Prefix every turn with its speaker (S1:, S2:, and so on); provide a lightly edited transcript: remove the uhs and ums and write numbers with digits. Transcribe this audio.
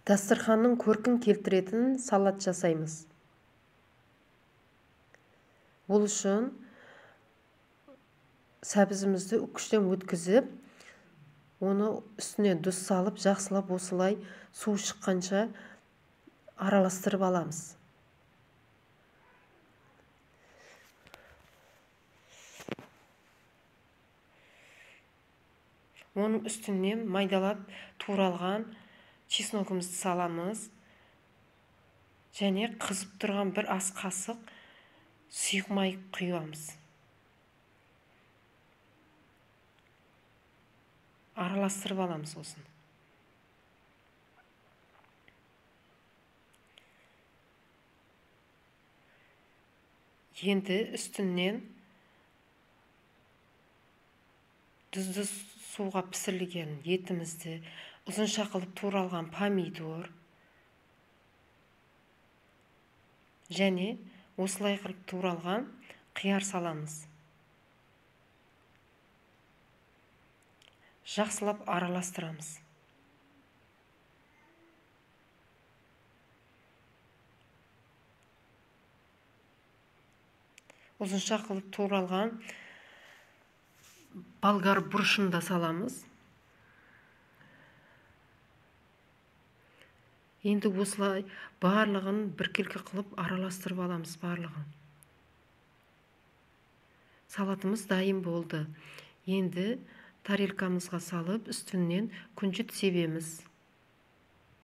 S1: Дастарханның көркін келтіретін салат жасаймыз. Бұл үшін сәбізімізді үккіштен өткізіп, оны үстіне тұз салып, жақсылап осылай су шыққанша араластырып аламыз. Оның үстіне майдалап туралған чесногымызды саламыз. Және қызып тұрған бір ас қасық сұйық май құямыз. Араластырып аламыз осын. Енді үстінен тұзды суға пісірілген етімізді, ұзынша қылып туралған помидор және осылай қылып туралған қияр саламыз. Жақсылап араластырамыз. Ұзынша қылып туралған болгар бұрышын да саламыз. Енді осылай барлығын біркелкі қылып араластырып аламыз барлығын. Салатымыз дайын болды. Енді тарелкамызға салып, үстінен күнжіт себеміз.